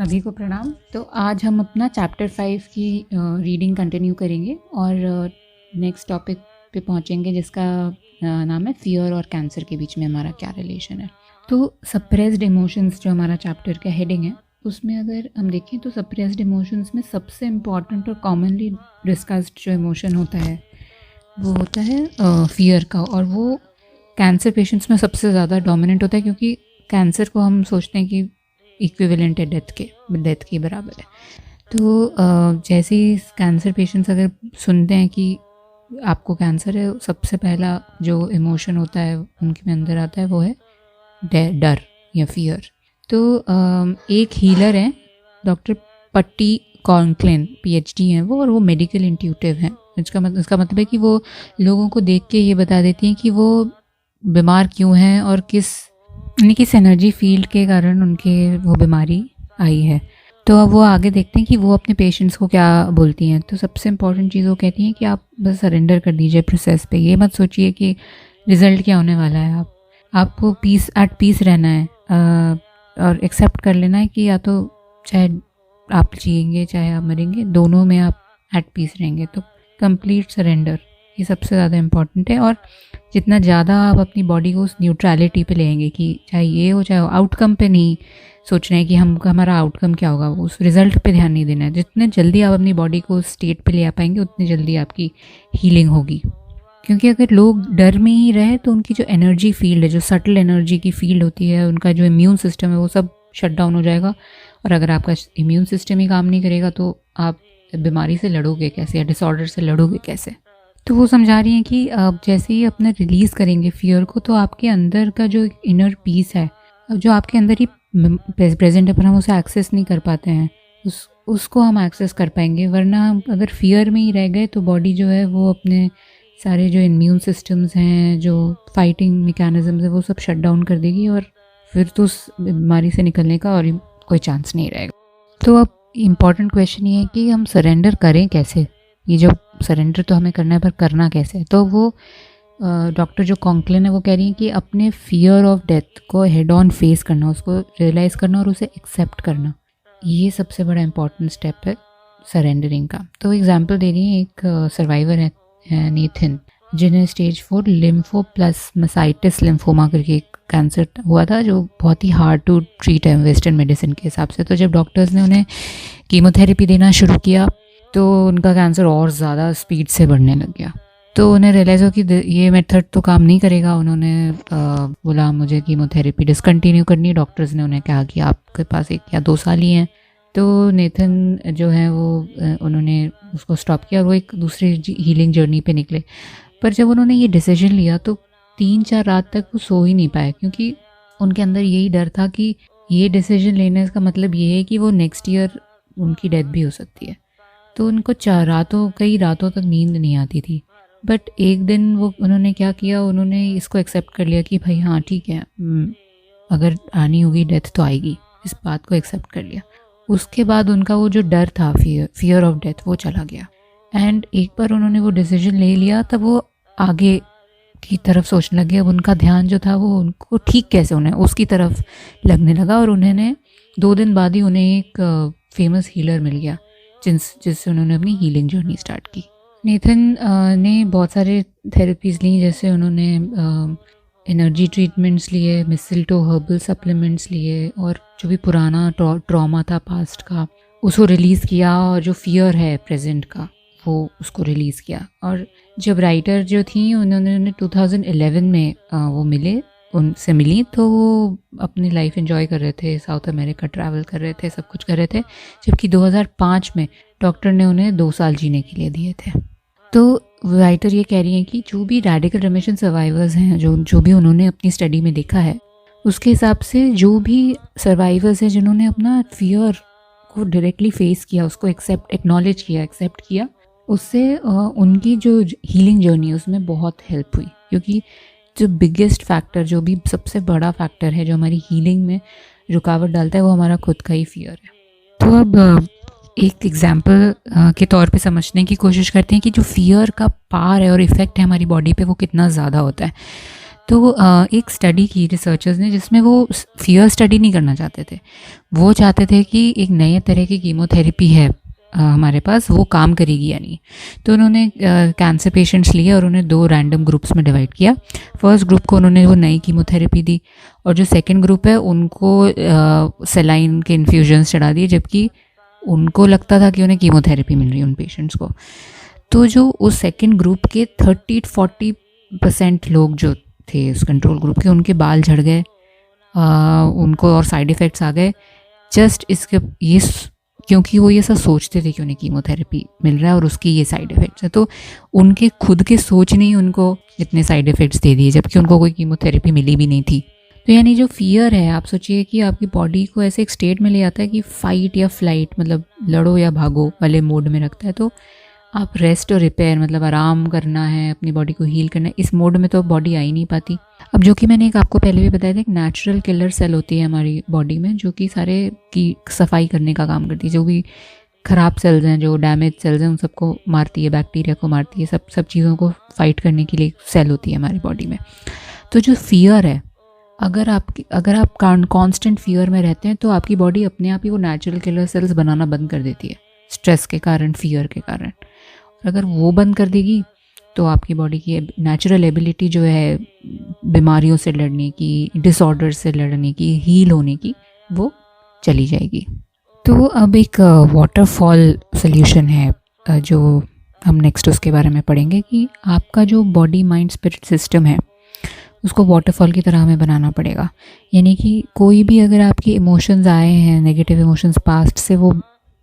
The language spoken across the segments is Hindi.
सभी को प्रणाम। तो आज हम अपना चैप्टर 5 की रीडिंग कंटिन्यू करेंगे और नेक्स्ट टॉपिक पे पहुंचेंगे जिसका नाम है फियर और कैंसर के बीच में हमारा क्या रिलेशन है। तो सप्रेस्ड इमोशंस जो हमारा चैप्टर का हेडिंग है, उसमें अगर हम देखें तो सप्रेस्ड इमोशंस में सबसे इम्पॉर्टेंट और कॉमनली डिस्कस्ड जो इमोशन होता है वो होता है फियर का, और वो कैंसर पेशेंट्स में सबसे ज़्यादा डोमिनेंट होता है क्योंकि कैंसर को हम सोचते हैं कि इक्विवेलेंट है डेथ के बराबर है। तो जैसे ही कैंसर पेशेंट्स अगर सुनते हैं कि आपको कैंसर है, सबसे पहला जो इमोशन होता है उनके अंदर आता है वो है डर या फियर। तो एक हीलर हैं डॉक्टर पट्टी कॉन्क्लेन, PhD हैं वो, और वो मेडिकल इंट्यूटिव हैं। इसका मतलब है कि वो लोगों को देख के ये बता देती हैं कि वो बीमार क्यों हैं और किस एनर्जी फील्ड के कारण उनके वो बीमारी आई है। तो अब वो आगे देखते हैं कि वो अपने पेशेंट्स को क्या बोलती हैं। तो सबसे इम्पॉर्टेंट चीज़ वो कहती हैं कि आप बस सरेंडर कर दीजिए प्रोसेस पे, ये मत सोचिए कि रिज़ल्ट क्या होने वाला है। आपको एट पीस रहना है और एक्सेप्ट कर लेना है कि या तो चाहे आप जिएंगे चाहे आप मरेंगे, दोनों में आप एट पीस रहेंगे। तो कंप्लीट सरेंडर ये सबसे ज़्यादा इम्पॉर्टेंट है। और जितना ज़्यादा आप अपनी बॉडी को उस न्यूट्रलिटी पे लेंगे कि चाहे ये हो चाहे आउटकम पे नहीं सोचना है कि हमारा आउटकम क्या होगा, उस रिज़ल्ट पे ध्यान नहीं देना है। जितने जल्दी आप अपनी बॉडी को उस स्टेट पे ले आ पाएंगे उतनी जल्दी आपकी हीलिंग होगी। क्योंकि अगर लोग डर में ही रहे तो उनकी जो एनर्जी फील्ड है, जो सटल एनर्जी की फील्ड होती है, उनका जो इम्यून सिस्टम है वो सब शट डाउन हो जाएगा। और अगर आपका इम्यून सिस्टम ही काम नहीं करेगा तो आप बीमारी से लड़ोगे कैसे या डिसऑर्डर से लड़ोगे कैसे। तो वो समझा रही हैं कि आप जैसे ही अपना रिलीज़ करेंगे फियर को, तो आपके अंदर का जो इनर पीस है, जो आपके अंदर ही प्रेजेंट है पर हम उसे एक्सेस नहीं कर पाते हैं, उसको हम एक्सेस कर पाएंगे। वरना हम अगर फियर में ही रह गए तो बॉडी जो है वो अपने सारे जो इम्यून सिस्टम्स हैं, जो फाइटिंग मैकेनिज्म्स है, वो सब शट डाउन कर देगी और फिर तो उस बीमारी से निकलने का और कोई चांस नहीं रहेगा। तो अब इम्पॉर्टेंट क्वेश्चन ये है कि हम सरेंडर करें कैसे। ये जो सरेंडर तो हमें करना है पर करना कैसे है। तो वो डॉक्टर जो कॉन्क्लेन है वो कह रही हैं कि अपने फियर ऑफ डेथ को हेड ऑन फेस करना, उसको रियलाइज़ करना और उसे एक्सेप्ट करना, ये सबसे बड़ा इम्पॉर्टेंट स्टेप है सरेंडरिंग का। तो एग्जांपल दे रही हैं, एक सर्वाइवर है नेथन, जिन्हें स्टेज 4 लिम्फोप्लाज्मासाइटिस लिम्फोमा करके एक कैंसर हुआ था जो बहुत ही हार्ड टू ट्रीट है वेस्टर्न मेडिसिन के हिसाब से। तो जब डॉक्टर्स ने उन्हें कीमोथेरेपी देना शुरू किया तो उनका कैंसर और ज़्यादा स्पीड से बढ़ने लग गया। तो उन्हें रियलाइज़ हो कि ये मेथड तो काम नहीं करेगा। उन्होंने बोला मुझे कीमोथेरेपी डिसकंटिन्यू करनी। डॉक्टर्स ने उन्हें कहा कि आपके पास 1 या 2 साल ही हैं। तो नेथन जो है वो उन्होंने उसको स्टॉप किया और वो एक दूसरी हीलिंग जर्नी पे निकले। पर जब उन्होंने ये डिसीजन लिया तो 3-4 रात तक वो सो ही नहीं पाए, क्योंकि उनके अंदर यही डर था कि ये डिसीजन लेने का मतलब ये है कि वो नेक्स्ट ईयर उनकी डेथ भी हो सकती है। तो उनको कई रातों तक नींद नहीं आती थी। बट एक दिन उन्होंने क्या किया, उन्होंने इसको एक्सेप्ट कर लिया कि भाई हाँ ठीक है, अगर आनी होगी डेथ तो आएगी, इस बात को एक्सेप्ट कर लिया। उसके बाद उनका वो जो डर था फियर ऑफ डेथ वो चला गया। एंड एक बार उन्होंने वो डिसीजन ले लिया तब वो आगे की तरफ सोचने लगे। अब उनका ध्यान जो था वो उनको ठीक कैसे होना है उसकी तरफ लगने लगा। और उन्होंने 2 दिन बाद ही उन्हें एक फेमस हीलर मिल गया जिससे उन्होंने अपनी हीलिंग जर्नी स्टार्ट की। नेथन ने बहुत सारे थेरेपीज़ ली, जैसे उन्होंने एनर्जी ट्रीटमेंट्स लिए, मिसल्टो हर्बल सप्लीमेंट्स लिए, और जो भी पुराना ट्रॉमा था पास्ट का उसको रिलीज़ किया, और जो फियर है प्रेजेंट का वो उसको रिलीज़ किया। और जब राइटर जो थी उन्होंने 2011 में वो उनसे मिली, तो वो अपनी लाइफ एंजॉय कर रहे थे, साउथ अमेरिका ट्रैवल कर रहे थे, सब कुछ कर रहे थे। जबकि 2005 में डॉक्टर ने उन्हें 2 साल जीने के लिए दिए थे। तो राइटर ये कह रही हैं कि जो भी रेडिकल रिमिशन सर्वाइवर्स हैं, जो भी उन्होंने अपनी स्टडी में देखा है, उसके हिसाब से जो भी सर्वाइवर्स हैं जिन्होंने अपना फियर को डायरेक्टली फेस किया, उसको एक्नॉलेज किया, एक्सेप्ट किया, उससे उनकी जो हीलिंग जर्नी है उसमें बहुत हेल्प हुई। क्योंकि जो बिगेस्ट फैक्टर, जो भी सबसे बड़ा फैक्टर है जो हमारी हीलिंग में रुकावट डालता है, वो हमारा खुद का ही फियर है। तो अब एक एग्जाम्पल के तौर पे समझने की कोशिश करते हैं कि जो फियर का पार है और इफ़ेक्ट है हमारी बॉडी पे वो कितना ज़्यादा होता है। तो एक स्टडी की रिसर्चर्स ने जिसमें वो फियर स्टडी नहीं करना चाहते थे, वो चाहते थे कि एक नए तरह की कीमोथेरेपी है हमारे पास, वो काम करेगी या नहीं। तो उन्होंने कैंसर पेशेंट्स लिए और उन्हें 2 रैंडम ग्रुप्स में डिवाइड किया। फर्स्ट ग्रुप को उन्होंने वो नई कीमोथेरेपी दी और जो सेकंड ग्रुप है उनको सेलाइन के इन्फ्यूजन्स चढ़ा दिए, जबकि उनको लगता था कि उन्हें कीमोथेरेपी मिल रही है उन पेशेंट्स को। तो जो उस सेकंड ग्रुप के 30-40% लोग जो थे उस कंट्रोल ग्रुप के, उनके बाल झड़ गए, उनको और साइड इफ़ेक्ट्स आ गए, जस्ट इसके ये क्योंकि वो ये सब सोचते थे कि उन्हें कीमोथेरेपी मिल रहा है और उसकी ये साइड इफ़ेक्ट्स है। तो उनके खुद के सोच ने ही उनको इतने साइड इफ़ेक्ट्स दे दिए, जबकि उनको कोई कीमोथेरेपी मिली भी नहीं थी। तो यानी जो फियर है, आप सोचिए कि आपकी बॉडी को ऐसे एक स्टेट में ले आता है कि फाइट या फ्लाइट, मतलब लड़ो या भागो वाले मोड में रखता है। तो आप रेस्ट और रिपेयर, मतलब आराम करना है, अपनी बॉडी को हील करना है, इस मोड में तो बॉडी आ ही नहीं पाती। अब जो कि मैंने एक आपको पहले भी बताया था, एक नेचुरल किलर सेल होती है हमारी बॉडी में, जो कि सारे की सफाई करने का काम करती है। जो भी ख़राब सेल्स हैं, जो डैमेज सेल्स हैं, उन सबको मारती है, बैक्टीरिया को मारती है, सब चीज़ों को फाइट करने के लिए सेल होती है हमारी बॉडी में। तो जो फियर है, अगर आप कॉन्स्टेंट फियर में रहते हैं तो आपकी बॉडी अपने आप ही वो नेचुरल किलर सेल्स बनाना बंद कर देती है, स्ट्रेस के कारण, फियर के कारण। अगर वो बंद कर देगी तो आपकी बॉडी की नेचुरल एबिलिटी जो है बीमारियों से लड़ने की, डिसऑर्डर से लड़ने की, हील होने की, वो चली जाएगी। तो अब एक वाटरफॉल सोल्यूशन है जो हम नेक्स्ट उसके बारे में पढ़ेंगे कि आपका जो बॉडी माइंड स्पिरिट सिस्टम है उसको वाटरफॉल की तरह हमें बनाना पड़ेगा। यानी कि कोई भी अगर आपके इमोशंस आए हैं, नेगेटिव इमोशंस पास्ट से, वो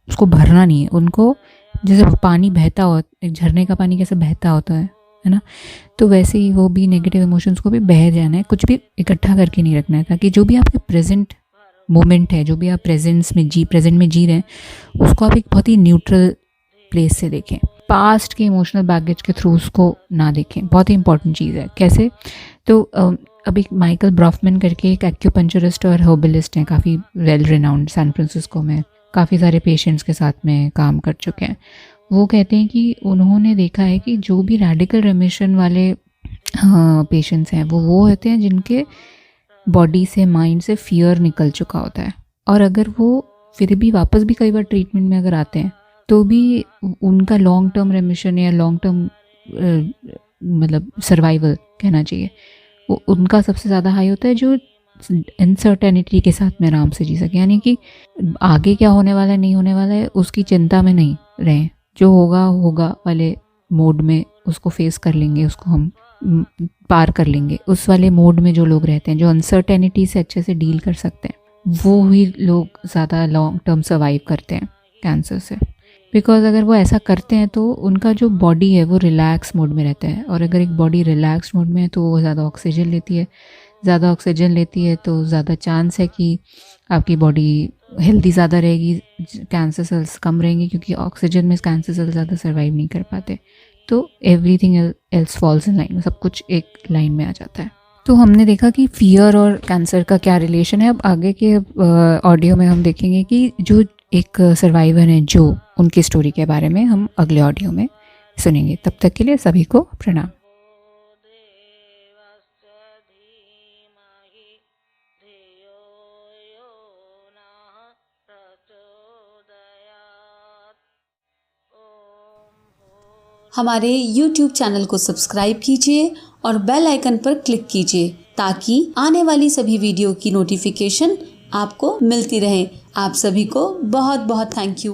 उसको भरना नहीं है। उनको जैसे पानी बहता हो, एक झरने का पानी कैसे बहता होता है ना, तो वैसे ही वो भी नेगेटिव इमोशंस को भी बह जाना है, कुछ भी इकट्ठा करके नहीं रखना है, ताकि जो भी आपके प्रेजेंट मोमेंट है, जो भी आप प्रेजेंट में जी रहे हैं, उसको आप एक बहुत ही न्यूट्रल प्लेस से देखें। पास्ट के इमोशनल बैगेज के थ्रू उसको ना देखें, बहुत ही इंपॉर्टेंट चीज़ है। कैसे? तो अब एक माइकल ब्रॉफमैन करके एक एक्यूपंक्चरिस्ट और हर्बलिस्ट हैं, काफ़ी वेल रिनाउंड, सैन फ्रांसिस्को में काफ़ी सारे पेशेंट्स के साथ में काम कर चुके हैं। वो कहते हैं कि उन्होंने देखा है कि जो भी रेडिकल रेमिशन वाले पेशेंट्स हैं वो होते हैं जिनके बॉडी से, माइंड से फियर निकल चुका होता है। और अगर वो फिर भी वापस भी कई बार ट्रीटमेंट में अगर आते हैं तो भी उनका लॉन्ग टर्म रेमिशन या लॉन्ग टर्म मतलब सर्वाइवल कहना चाहिए, वो उनका सबसे ज़्यादा हाई होता है जो अनसर्टेनिटी के साथ में आराम से जी सके। यानी कि आगे क्या होने वाला है, नहीं होने वाला है, उसकी चिंता में नहीं रहें, जो होगा होगा वाले मोड में उसको फेस कर लेंगे, उसको हम पार कर लेंगे। उस वाले मोड में जो लोग रहते हैं, जो अनसर्टेनिटी से अच्छे से डील कर सकते हैं, वो ही लोग ज़्यादा लॉन्ग टर्म सर्वाइव करते हैं कैंसर से। बिकॉज अगर वो ऐसा करते हैं तो उनका जो बॉडी है वो रिलैक्स मोड में रहता है, और अगर एक बॉडी रिलैक्स मोड में है तो वो ज़्यादा ऑक्सीजन लेती है, ज़्यादा ऑक्सीजन लेती है तो ज़्यादा चांस है कि आपकी बॉडी हेल्दी ज़्यादा रहेगी, कैंसर सेल्स कम रहेंगी, क्योंकि ऑक्सीजन में कैंसर सेल्स ज़्यादा सर्वाइव नहीं कर पाते। तो everything else falls in line, सब कुछ एक लाइन में आ जाता है। तो हमने देखा कि फियर और कैंसर का क्या रिलेशन है। अब आगे के ऑडियो में हम देखेंगे कि जो एक सर्वाइवर हैं, जो उनकी स्टोरी के बारे में हम अगले ऑडियो में सुनेंगे। तब तक के लिए सभी को प्रणाम। हमारे YouTube चैनल को सब्सक्राइब कीजिए और बेल आइकन पर क्लिक कीजिए ताकि आने वाली सभी वीडियो की नोटिफिकेशन आपको मिलती रहे। आप सभी को बहुत बहुत थैंक यू।